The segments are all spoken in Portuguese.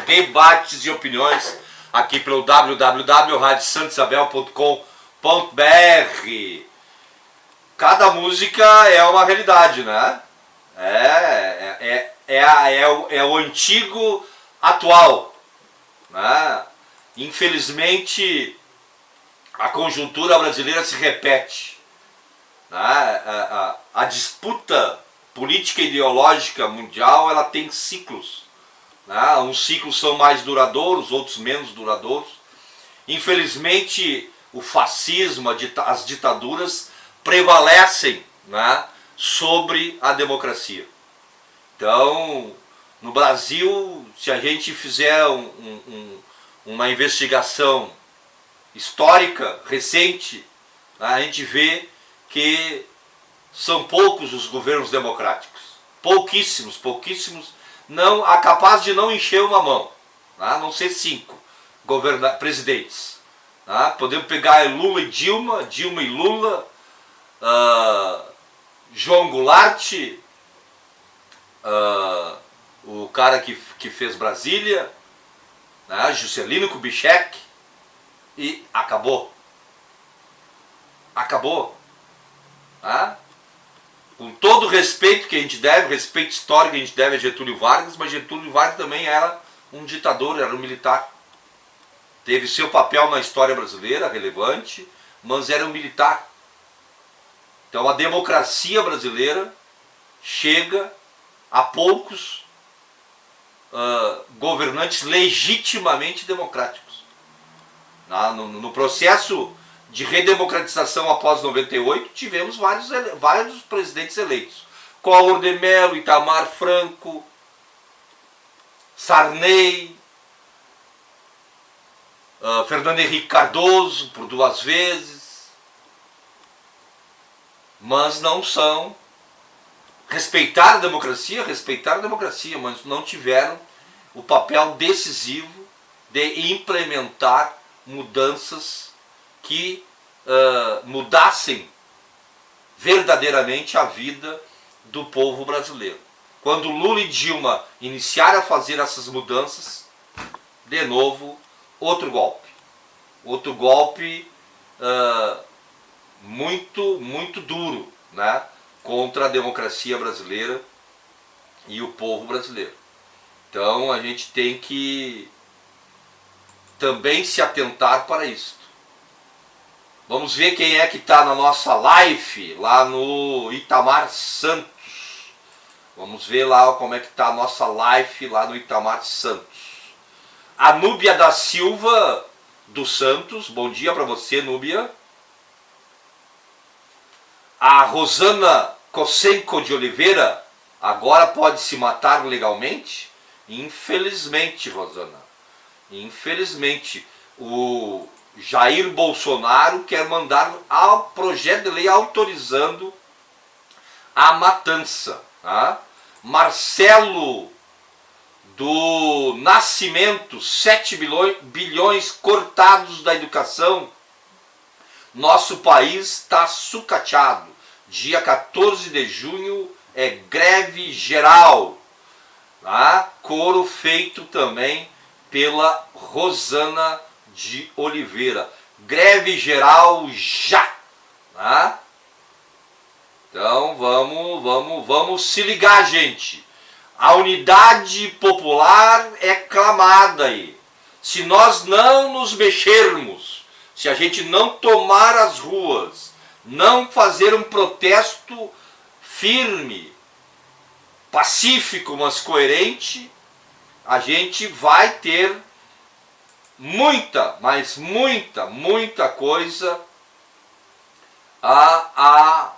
Debates e opiniões aqui pelo www.radiosantoisabel.com.br. Cada música é uma realidade, né? É o antigo atual, né? Infelizmente a conjuntura brasileira se repete, né? A disputa política e ideológica mundial, ela tem ciclos, né? Uns ciclos são mais duradouros, outros menos duradouros. Infelizmente o fascismo, as ditaduras prevalecem, né, sobre a democracia. Então, no Brasil, se a gente fizer uma investigação histórica, recente, a gente vê que são poucos os governos democráticos. Pouquíssimos, não, capaz de não encher uma mão, a não ser 5 presidentes. Podemos pegar Lula e Dilma, Dilma e Lula, João Goulart, o cara que fez Brasília, Juscelino Kubitschek, e acabou. Com todo o respeito que a gente deve, respeito histórico que a gente deve a Getúlio Vargas, mas Getúlio Vargas também era um ditador, era um militar. Teve seu papel na história brasileira, relevante, mas era um militar. Então a democracia brasileira chega a poucos governantes legitimamente democráticos. No processo de redemocratização após 98, tivemos vários presidentes eleitos. Collor de Mello, Itamar Franco, Sarney, Fernando Henrique Cardoso, por 2 vezes. Mas não são... Respeitaram a democracia, mas não tiveram o papel decisivo de implementar mudanças que mudassem verdadeiramente a vida do povo brasileiro. Quando Lula e Dilma iniciaram a fazer essas mudanças, de novo, outro golpe. Outro golpe muito duro, né, contra a democracia brasileira e o povo brasileiro. Então a gente tem que também se atentar para isso. Vamos ver quem é que está na nossa live lá no Itamar Santos. Vamos ver lá como é que está a nossa live lá no Itamar Santos. A Núbia da Silva dos Santos, bom dia para você, Núbia. A Rosana Kosenko de Oliveira, agora pode se matar legalmente? Infelizmente, Rosana. Infelizmente, o Jair Bolsonaro quer mandar projeto de lei autorizando a matança. Marcelo do Nascimento, 7 bilhões cortados da educação. Nosso país está sucateado. Dia 14 de junho é greve geral. Coro feito também pela Rosana de Oliveira. Greve geral já. Então vamos se ligar, gente. A unidade popular é clamada aí. Se nós não nos mexermos, se a gente não tomar as ruas, não fazer um protesto firme, pacífico, mas coerente, a gente vai ter muita coisa a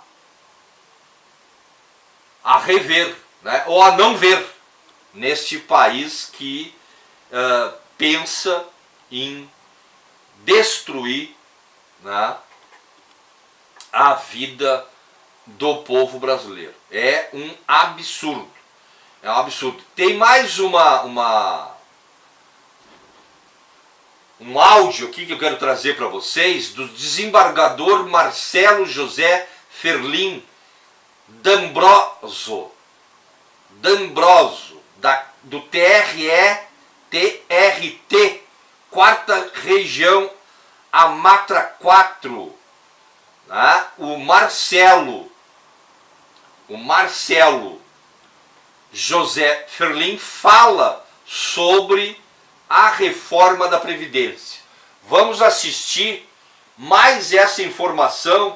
rever, né? Ou a não ver neste país que pensa em destruir, né, a vida do povo brasileiro. É um absurdo. É um absurdo. Tem mais um áudio aqui que eu quero trazer para vocês do desembargador Marcelo José Ferlin D'Ambroso, do TRE-TRT, 4ª Região Amatra 4. Né? O Marcelo José Ferlin fala sobre a reforma da Previdência. Vamos assistir mais essa informação,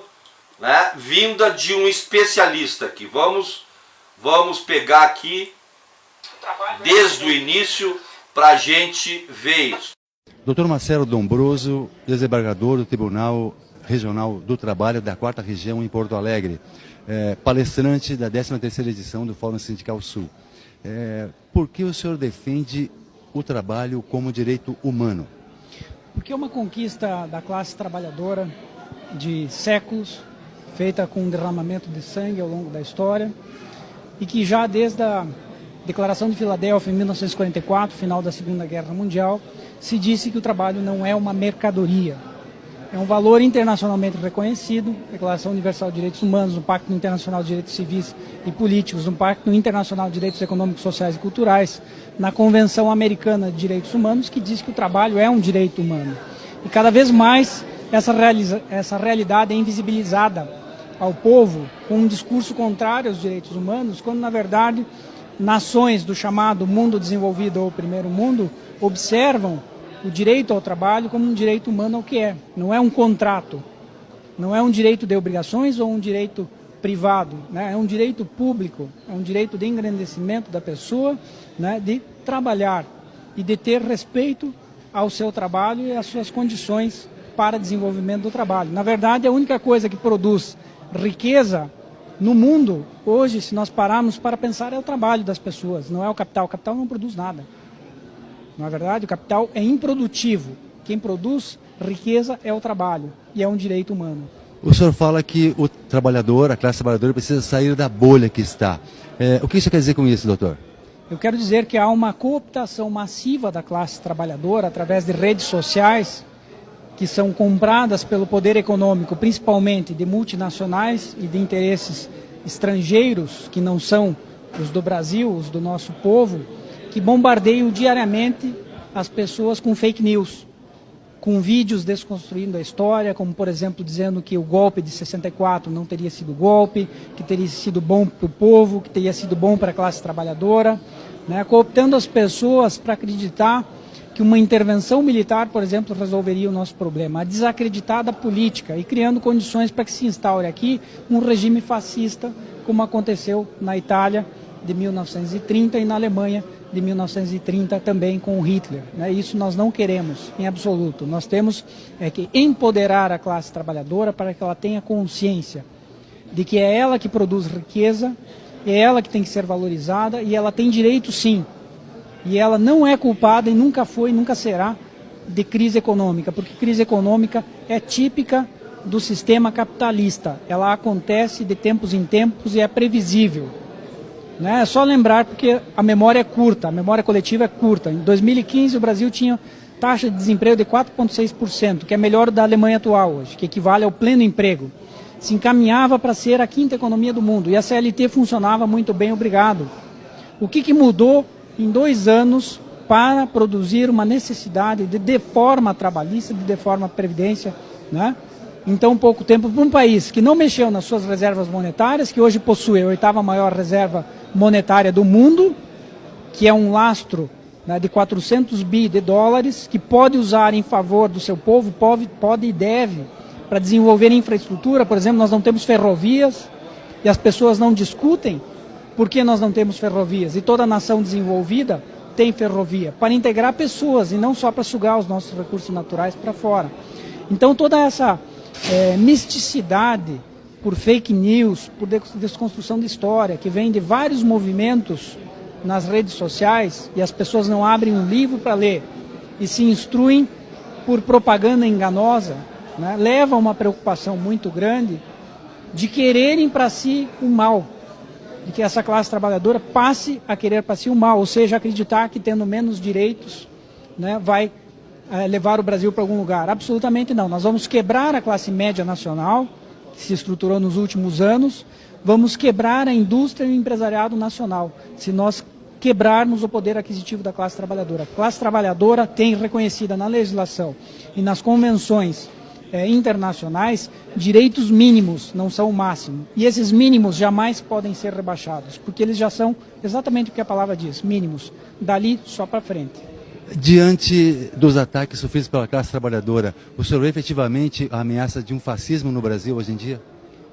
né, vinda de um especialista aqui. Vamos pegar aqui desde o início para a gente ver isso. Dr. Marcelo D'Ambroso, desembargador do Tribunal Regional do Trabalho da 4ª Região em Porto Alegre, palestrante da 13ª edição do Fórum Sindical Sul. Por que o senhor defende o trabalho como direito humano? Porque é uma conquista da classe trabalhadora de séculos, feita com um derramamento de sangue ao longo da história, e que já desde a Declaração de Filadélfia, em 1944, final da Segunda Guerra Mundial, se disse que o trabalho não é uma mercadoria. É um valor internacionalmente reconhecido, Declaração Universal de Direitos Humanos, no Pacto Internacional de Direitos Civis e Políticos, no Pacto Internacional de Direitos Econômicos, Sociais e Culturais, na Convenção Americana de Direitos Humanos, que diz que o trabalho é um direito humano. E cada vez mais essa realidade é invisibilizada ao povo com um discurso contrário aos direitos humanos, quando na verdade nações do chamado mundo desenvolvido ou primeiro mundo observam o direito ao trabalho como um direito humano ao que é. Não é um contrato, não é um direito de obrigações ou um direito privado, né? É um direito público, é um direito de engrandecimento da pessoa, né? De trabalhar e de ter respeito ao seu trabalho e às suas condições para desenvolvimento do trabalho. Na verdade, a única coisa que produz riqueza no mundo, hoje, se nós pararmos para pensar, é o trabalho das pessoas, não é o capital. O capital não produz nada. Na verdade, o capital é improdutivo. Quem produz riqueza é o trabalho e é um direito humano. O senhor fala que o trabalhador, a classe trabalhadora, precisa sair da bolha que está. O que isso quer dizer com isso, doutor? Eu quero dizer que há uma cooptação massiva da classe trabalhadora através de redes sociais que são compradas pelo poder econômico, principalmente de multinacionais e de interesses estrangeiros, que não são os do Brasil, os do nosso povo, que bombardeiam diariamente as pessoas com fake news, com vídeos desconstruindo a história, como por exemplo dizendo que o golpe de 64 não teria sido golpe, que teria sido bom para o povo, que teria sido bom para a classe trabalhadora, né, cooptando as pessoas para acreditar que uma intervenção militar, por exemplo, resolveria o nosso problema, a desacreditada política e criando condições para que se instaure aqui um regime fascista, como aconteceu na Itália de 1930 e na Alemanha de 1930 também com Hitler. Né? Isso nós não queremos em absoluto. Nós temos que empoderar a classe trabalhadora para que ela tenha consciência de que é ela que produz riqueza, é ela que tem que ser valorizada e ela tem direito sim. E ela não é culpada e nunca foi, nunca será de crise econômica, porque crise econômica é típica do sistema capitalista. Ela acontece de tempos em tempos e é previsível. Né? É só lembrar porque a memória é curta, a memória coletiva é curta. Em 2015 o Brasil tinha taxa de desemprego de 4,6%, que é melhor da Alemanha atual hoje, que equivale ao pleno emprego. Se encaminhava para ser a 5ª economia do mundo e a CLT funcionava muito bem, obrigado. O que mudou em 2 anos para produzir uma necessidade de deforma trabalhista, de deforma previdência, né? Em tão pouco tempo, para um país que não mexeu nas suas reservas monetárias, que hoje possui a 8ª maior reserva monetária do mundo, que é um lastro, né, de 400 bi de dólares, que pode usar em favor do seu povo, pode e deve, para desenvolver infraestrutura. Por exemplo, nós não temos ferrovias e as pessoas não discutem por que nós não temos ferrovias. E toda nação desenvolvida tem ferrovia, para integrar pessoas e não só para sugar os nossos recursos naturais para fora. Então toda essa misticidade por fake news, por desconstrução de história, que vem de vários movimentos nas redes sociais, e as pessoas não abrem um livro para ler e se instruem por propaganda enganosa, né, leva a uma preocupação muito grande de quererem para si o mal, de que essa classe trabalhadora passe a querer para si o mal, ou seja, acreditar que tendo menos direitos, né, vai levar o Brasil para algum lugar. Absolutamente não. Nós vamos quebrar a classe média nacional, que se estruturou nos últimos anos, vamos quebrar a indústria e o empresariado nacional, se nós quebrarmos o poder aquisitivo da classe trabalhadora. A classe trabalhadora tem reconhecida na legislação e nas convenções internacionais direitos mínimos, não são o máximo. E esses mínimos jamais podem ser rebaixados, porque eles já são exatamente o que a palavra diz, mínimos, dali só para frente. Diante dos ataques sofridos pela classe trabalhadora, o senhor vê efetivamente a ameaça de um fascismo no Brasil hoje em dia?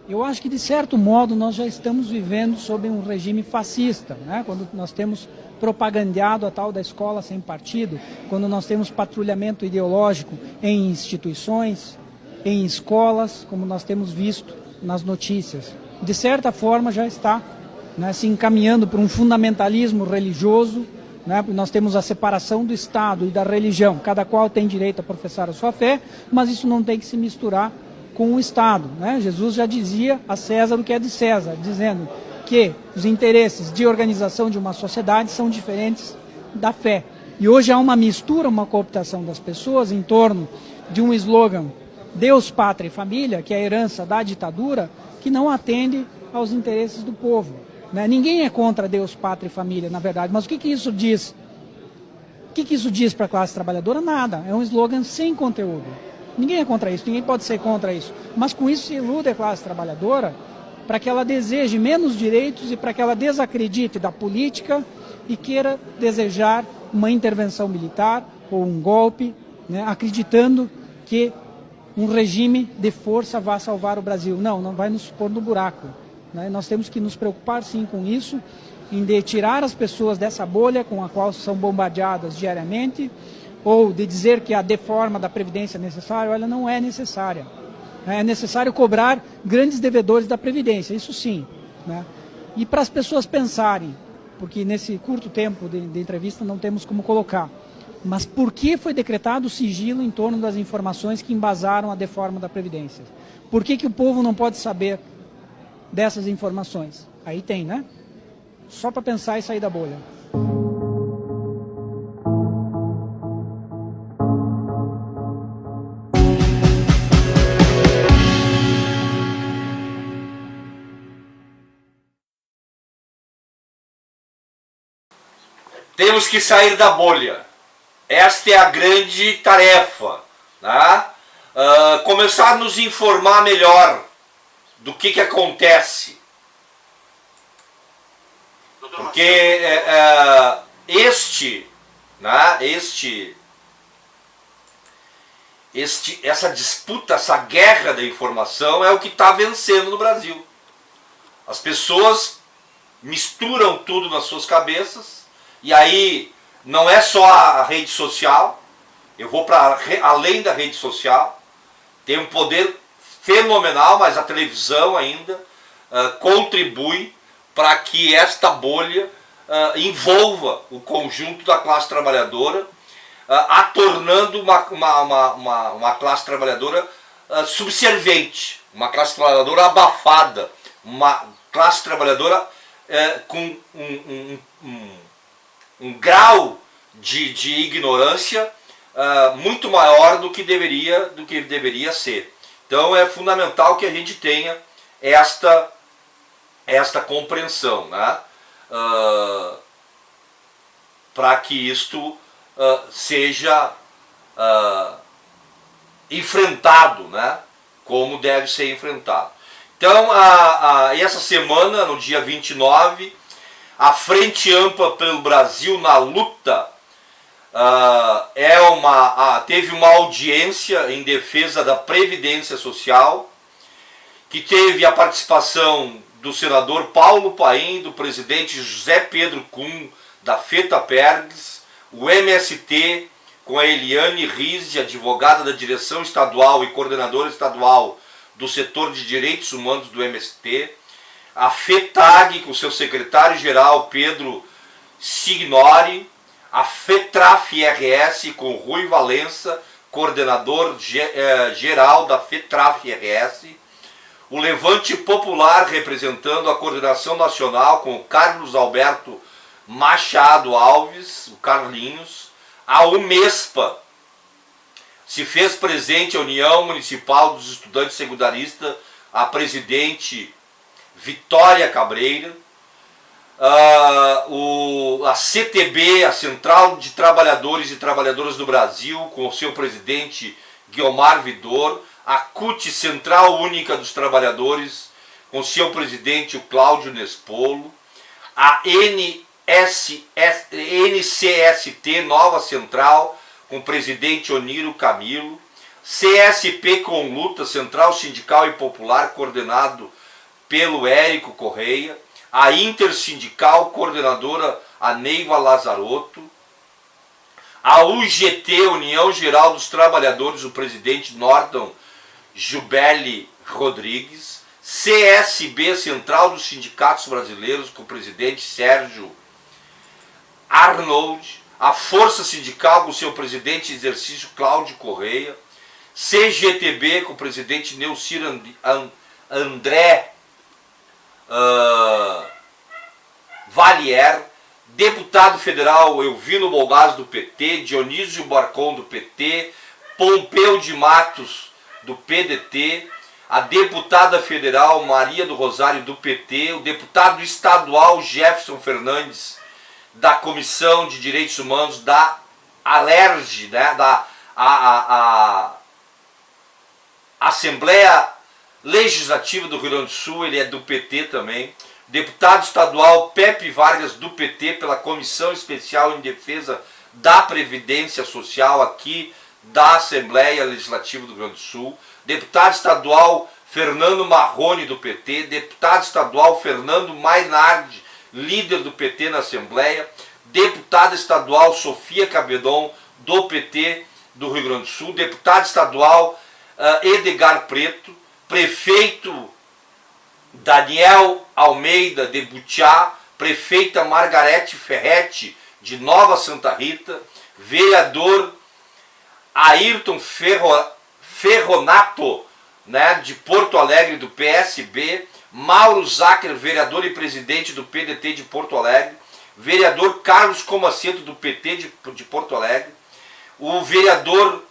Eu acho que, de certo modo, nós já estamos vivendo sob um regime fascista, né? Quando nós temos propagandeado a tal da escola sem partido, quando nós temos patrulhamento ideológico em instituições, em escolas, como nós temos visto nas notícias. De certa forma, já está, né, se encaminhando para um fundamentalismo religioso, né? Nós temos a separação do Estado e da religião, cada qual tem direito a professar a sua fé, mas isso não tem que se misturar com o Estado, né? Jesus já dizia a César o que é de César, dizendo que os interesses de organização de uma sociedade são diferentes da fé. E hoje há uma mistura, uma cooptação das pessoas em torno de um slogan Deus, Pátria e Família, que é a herança da ditadura, que não atende aos interesses do povo, né? Ninguém é contra Deus, Pátria e Família, na verdade, mas o que isso diz? O que isso diz para a classe trabalhadora? Nada, é um slogan sem conteúdo. Ninguém é contra isso, ninguém pode ser contra isso. Mas com isso se ilude a classe trabalhadora para que ela deseje menos direitos e para que ela desacredite da política e queira desejar uma intervenção militar ou um golpe, né, acreditando que um regime de força vai salvar o Brasil. Não, não vai nos pôr no buraco, né? Nós temos que nos preocupar sim com isso, em de tirar as pessoas dessa bolha com a qual são bombardeadas diariamente, ou de dizer que a deforma da Previdência é necessária. Olha, não é necessária. É necessário cobrar grandes devedores da Previdência, isso sim, né? E para as pessoas pensarem, porque nesse curto tempo de entrevista não temos como colocar, mas por que foi decretado o sigilo em torno das informações que embasaram a deforma da Previdência? Por que o povo não pode saber dessas informações? Aí tem, né? Só para pensar e sair da bolha. Temos que sair da bolha. Esta é a grande tarefa, né? Começar a nos informar melhor do que acontece. Porque essa disputa, essa guerra da informação é o que está vencendo no Brasil. As pessoas misturam tudo nas suas cabeças. E aí, não é só a rede social, eu vou para além da rede social, tem um poder fenomenal, mas a televisão ainda contribui para que esta bolha envolva o conjunto da classe trabalhadora, a tornando uma classe trabalhadora subserviente, uma classe trabalhadora abafada, uma classe trabalhadora com um grau de ignorância muito maior do que deveria ser. Então é fundamental que a gente tenha esta compreensão, né? Para que isto seja enfrentado, né? Como deve ser enfrentado. Então essa semana, no dia 29, a Frente Ampla pelo Brasil na Luta teve uma audiência em defesa da Previdência Social, que teve a participação do senador Paulo Paim, do presidente José Pedro Kuhn, da FETAPERGS, o MST, com a Eliane Rizzi, advogada da direção estadual e coordenadora estadual do setor de direitos humanos do MST, a FETAG, com seu secretário-geral Pedro Signori, a FETRAF-RS, com Rui Valença, coordenador geral da FETRAF-RS, o Levante Popular, representando a coordenação nacional, com o Carlos Alberto Machado Alves, o Carlinhos, a UMESPA, se fez presente a União Municipal dos Estudantes Secundaristas, a presidente Vitória Cabreira, a CTB, a Central de Trabalhadores e Trabalhadoras do Brasil, com o seu presidente Guiomar Vidor, a CUT, Central Única dos Trabalhadores, com seu presidente o Cláudio Nespolo, a NCST, Nova Central, com o presidente Oniro Camilo, CSP com Luta, Central Sindical e Popular, coordenado pelo Érico Correia, a Intersindical, coordenadora a Neiva Lazarotto, a UGT, União Geral dos Trabalhadores, o presidente Norton Jubeli Rodrigues, CSB, Central dos Sindicatos Brasileiros, com o presidente Sérgio Arnold, a Força Sindical com seu presidente em exercício Cláudio Correia, CGTB com o presidente Neucir André Valier, deputado federal Elvino Bolgaz do PT, Dionísio Barcon do PT, Pompeu de Matos do PDT, a deputada federal Maria do Rosário do PT, o deputado estadual Jefferson Fernandes da Comissão de Direitos Humanos da ALERJ, né, da Assembleia Legislativa do Rio Grande do Sul, ele é do PT também, deputado estadual Pepe Vargas do PT pela Comissão Especial em Defesa da Previdência Social aqui da Assembleia Legislativa do Rio Grande do Sul, deputado estadual Fernando Marrone do PT, deputado estadual Fernando Mainardi, líder do PT na Assembleia, deputada estadual Sofia Cabedon do PT do Rio Grande do Sul, deputado estadual Edgar Preto, prefeito Daniel Almeida de Butiá, prefeita Margarete Ferretti de Nova Santa Rita, vereador Ayrton Ferronato, né, de Porto Alegre do PSB, Mauro Zacher, vereador e presidente do PDT de Porto Alegre, vereador Carlos Comaceto do PT de Porto Alegre, o vereador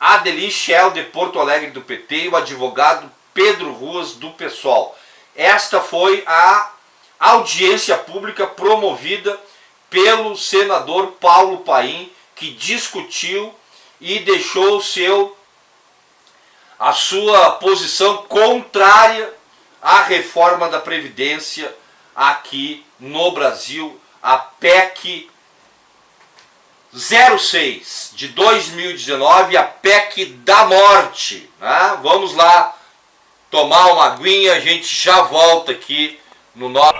Adeli Schell de Porto Alegre do PT e o advogado Pedro Ruas do PSOL. Esta foi a audiência pública promovida pelo senador Paulo Paim, que discutiu e deixou a sua posição contrária à reforma da Previdência aqui no Brasil, a PEC 06 de 2019, a PEC da morte. Né? Vamos lá tomar uma aguinha, a gente já volta aqui no nosso...